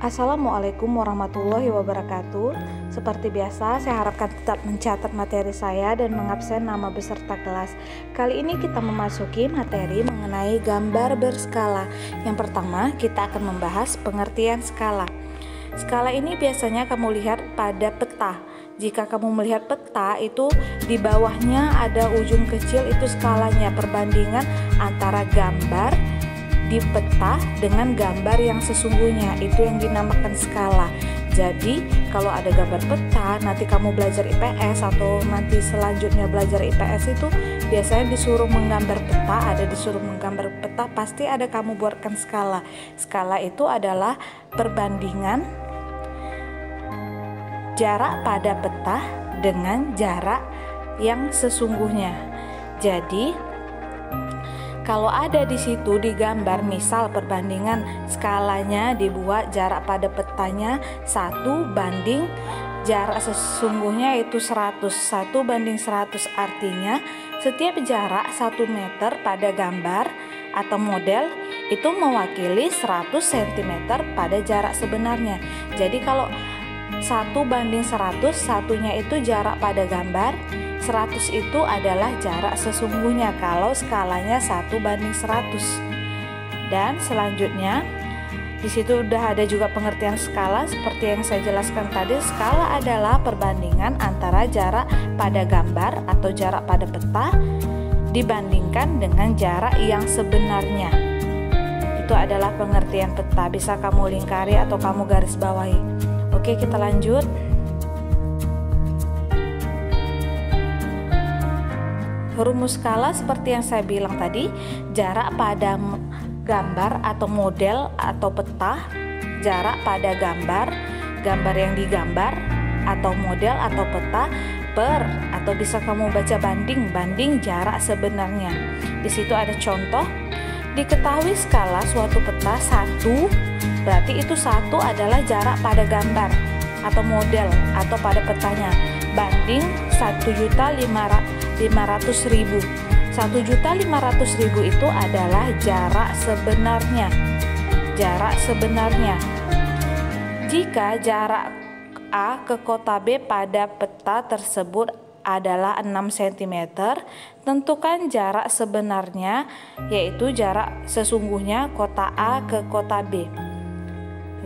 Assalamualaikum warahmatullahi wabarakatuh. Seperti biasa, saya harapkan tetap mencatat materi saya dan mengabsen nama beserta kelas. Kali ini kita memasuki materi mengenai gambar berskala. Yang pertama, kita akan membahas pengertian skala. Skala ini biasanya kamu lihat pada peta. Jika kamu melihat peta, itu di bawahnya ada ujung kecil, itu skalanya, perbandingan antara gambar di peta dengan gambar yang sesungguhnya, itu yang dinamakan skala. Jadi kalau ada gambar peta, nanti kamu belajar IPS atau nanti selanjutnya belajar IPS itu biasanya disuruh menggambar peta, disuruh menggambar peta, pasti ada kamu buatkan skala. Skala itu adalah perbandingan jarak pada peta dengan jarak yang sesungguhnya. Jadi kalau ada di situ di gambar, misal perbandingan skalanya dibuat jarak pada petanya 1 banding jarak sesungguhnya itu 100. 1 banding 100 artinya setiap jarak 1 meter pada gambar atau model itu mewakili 100 cm pada jarak sebenarnya. Jadi kalau 1 banding 100, satunya itu jarak pada gambar, 100 itu adalah jarak sesungguhnya kalau skalanya 1 banding 100. Dan selanjutnya di situ udah ada juga pengertian skala seperti yang saya jelaskan tadi. Skala adalah perbandingan antara jarak pada gambar atau jarak pada peta dibandingkan dengan jarak yang sebenarnya. Itu adalah pengertian peta, bisa kamu lingkari atau kamu garis bawahi. Oke, kita lanjut. Rumus skala seperti yang saya bilang tadi, jarak pada gambar atau model atau peta, jarak pada gambar yang digambar atau model atau peta per, atau bisa kamu baca banding jarak sebenarnya. Di situ ada contoh. Diketahui skala suatu peta 1, berarti itu 1 adalah jarak pada gambar atau model atau pada petanya, banding 1.500.000. 1.500.000 itu adalah jarak sebenarnya. Jarak sebenarnya. Jika jarak A ke kota B pada peta tersebut adalah 6 cm, tentukan jarak sebenarnya, yaitu jarak sesungguhnya kota A ke kota B.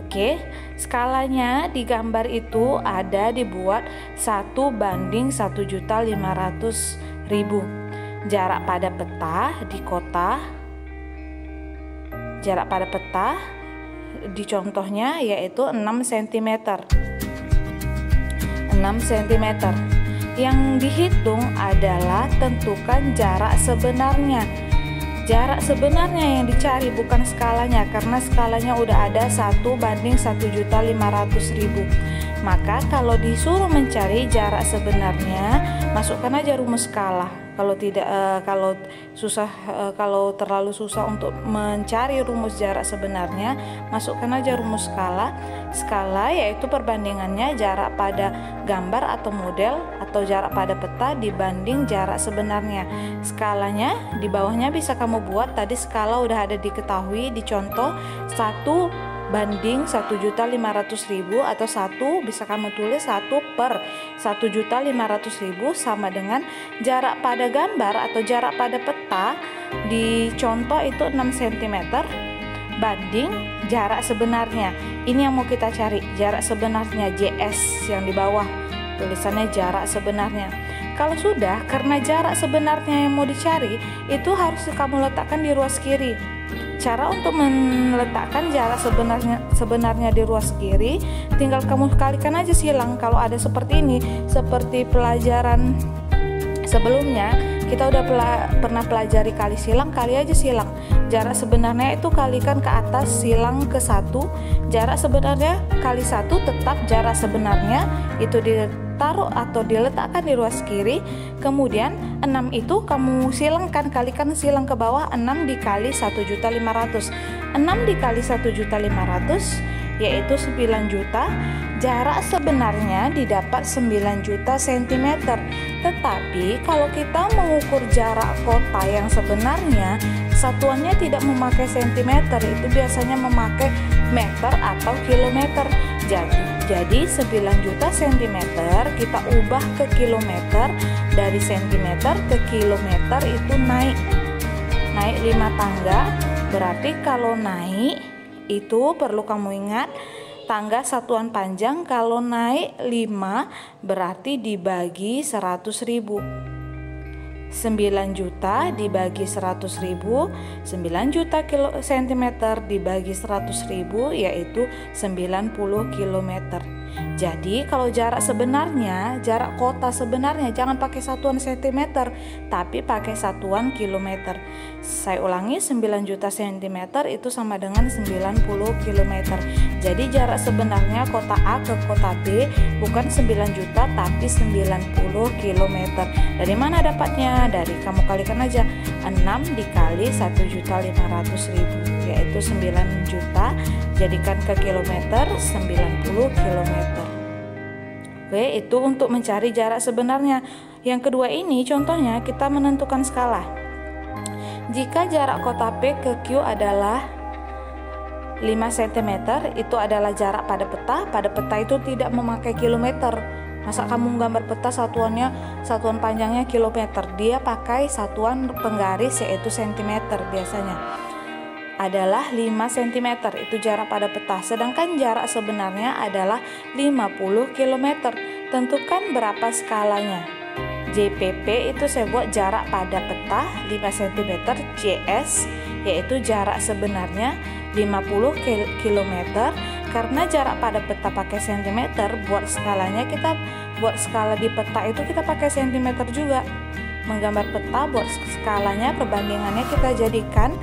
Oke, skalanya di gambar itu ada dibuat 1 banding 1.500.000. Jarak pada peta di kota, jarak pada peta di contohnya yaitu 6 cm. 6 cm. Yang dihitung adalah tentukan jarak sebenarnya. Jarak sebenarnya yang dicari, bukan skalanya, karena skalanya udah ada 1 banding 1.500.000. Maka kalau disuruh mencari jarak sebenarnya, masukkan aja rumus skala. Kalau tidak, kalau terlalu susah untuk mencari rumus jarak sebenarnya, masukkan aja rumus skala. Skala yaitu perbandingannya jarak pada gambar atau model atau jarak pada peta dibanding jarak sebenarnya. Skalanya di bawahnya bisa kamu buat, tadi skala udah ada diketahui di contoh 1 banding 1.500.000 atau 1 bisa kamu tulis 1 per 1.500.000 sama dengan jarak pada gambar atau jarak pada peta di contoh itu 6 cm banding jarak sebenarnya. Ini yang mau kita cari, jarak sebenarnya, JS yang di bawah tulisannya jarak sebenarnya. Kalau sudah, karena jarak sebenarnya yang mau dicari itu harus kamu letakkan di ruas kiri. Cara untuk meletakkan jarak sebenarnya di ruas kiri, tinggal kamu kalikan aja silang. Kalau ada seperti ini, seperti pelajaran sebelumnya kita udah pernah pelajari kali silang, kali aja silang. Jarak sebenarnya itu kalikan ke atas, silang ke 1. Jarak sebenarnya kali 1 tetap jarak sebenarnya itu ditaruh atau diletakkan di ruas kiri. Kemudian 6 itu kamu silangkan, kalikan silang ke bawah, 6 dikali 1.500.000. 6 dikali 1.500.000 yaitu 9 juta. Jarak sebenarnya didapat 9 juta cm. Tetapi kalau kita mengukur jarak kota yang sebenarnya, satuannya tidak memakai cm, itu biasanya memakai meter atau kilometer. Jadi 9 juta sentimeter kita ubah ke kilometer, dari sentimeter ke kilometer itu naik 5 tangga. Berarti kalau naik itu perlu kamu ingat tangga satuan panjang. Kalau naik 5 berarti dibagi 100.000. 9 juta dibagi 100.000, 9 juta sentimeter dibagi 100.000 yaitu 90 kilometer. Jadi kalau jarak sebenarnya, jarak kota sebenarnya jangan pakai satuan sentimeter, tapi pakai satuan kilometer. Saya ulangi, 9 juta sentimeter itu sama dengan 90 kilometer. Jadi jarak sebenarnya kota A ke kota B bukan 9 juta tapi 90 kilometer. Dari mana dapatnya? Dari kamu kalikan aja 6 dikali 1.500.000 yaitu 9 juta, jadikan ke kilometer 90 kilometer. Oke, itu untuk mencari jarak sebenarnya. Yang kedua ini contohnya kita menentukan skala. Jika jarak kota P ke Q adalah 5 cm, itu adalah jarak pada peta. Pada peta itu tidak memakai kilometer. Masa kamu gambar peta satuan panjangnya kilometer, dia pakai satuan penggaris yaitu sentimeter biasanya. Adalah 5 cm, itu jarak pada peta. Sedangkan jarak sebenarnya adalah 50 km. Tentukan berapa skalanya. JPP itu saya buat jarak pada peta 5 cm, JS yaitu jarak sebenarnya 50 km. Karena jarak pada peta pakai cm, buat skalanya kita buat skala di peta itu kita pakai cm juga. Menggambar peta buat skalanya, perbandingannya kita jadikan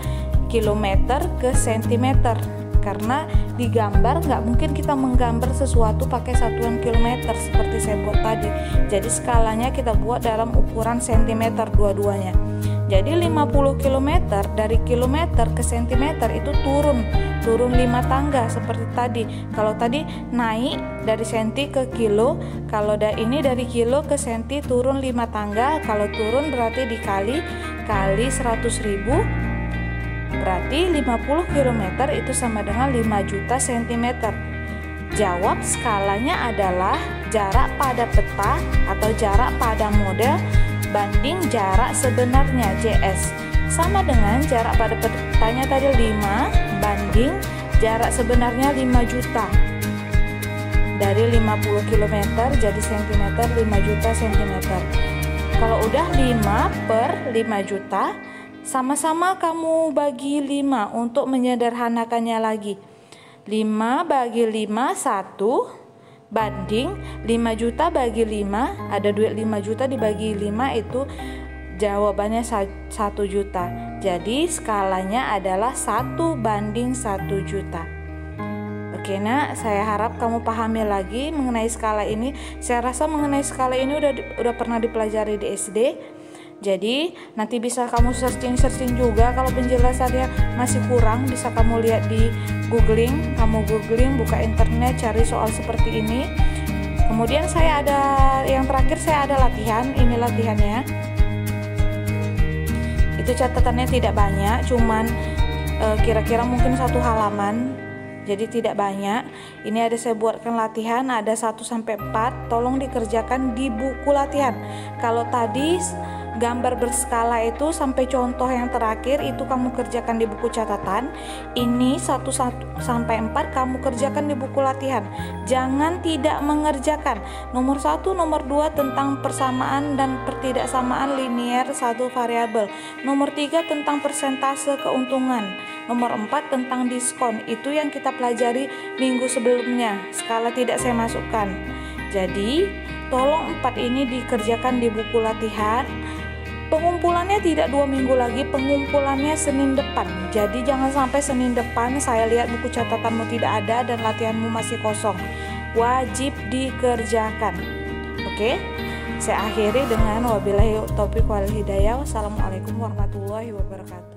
kilometer ke sentimeter, karena di gambar nggak mungkin kita menggambar sesuatu pakai satuan kilometer seperti saya buat tadi. Jadi skalanya kita buat dalam ukuran sentimeter dua-duanya. Jadi 50 km dari kilometer ke sentimeter itu turun 5 tangga seperti tadi. Kalau tadi naik dari senti ke kilo, kalau ini dari kilo ke senti turun 5 tangga. Kalau turun berarti dikali 100.000. Berarti 50 km itu sama dengan 5 juta cm. Jawab skalanya adalah jarak pada peta atau jarak pada model banding jarak sebenarnya JS. Sama dengan jarak pada petanya tadi 5 banding jarak sebenarnya 5 juta. Dari 50 km jadi cm, 5 juta cm. Kalau udah 5 per 5 juta, sama-sama kamu bagi 5 untuk menyederhanakannya lagi. 5 bagi 5 1 banding 5 juta bagi 5, ada duit 5 juta dibagi 5 itu jawabannya 1 juta. Jadi skalanya adalah 1 banding 1 juta. Oke nak, saya harap kamu pahami lagi mengenai skala ini. Saya rasa mengenai skala ini udah pernah dipelajari di SD. Jadi nanti bisa kamu searching juga. Kalau penjelasannya masih kurang, bisa kamu lihat di googling. Kamu googling, buka internet, cari soal seperti ini. Kemudian saya ada yang terakhir, saya ada latihan. Ini latihannya. Itu catatannya tidak banyak, cuman kira-kira mungkin 1 halaman. Jadi tidak banyak. Ini ada saya buatkan latihan, ada 1-4. Tolong dikerjakan di buku latihan. Kalau tadi gambar berskala itu sampai contoh yang terakhir itu kamu kerjakan di buku catatan. Ini 1-4 kamu kerjakan di buku latihan. Jangan tidak mengerjakan. Nomor 1, nomor 2 tentang persamaan dan pertidaksamaan linear satu variabel. Nomor 3 tentang persentase keuntungan. Nomor 4 tentang diskon. Itu yang kita pelajari minggu sebelumnya. Skala tidak saya masukkan. Jadi tolong 4 ini dikerjakan di buku latihan. Pengumpulannya tidak 2 minggu lagi, pengumpulannya Senin depan. Jadi jangan sampai Senin depan saya lihat buku catatanmu tidak ada dan latihanmu masih kosong. Wajib dikerjakan. Oke? Saya akhiri dengan wabillahi taufiq wal hidayah. Wassalamualaikum warahmatullahi wabarakatuh.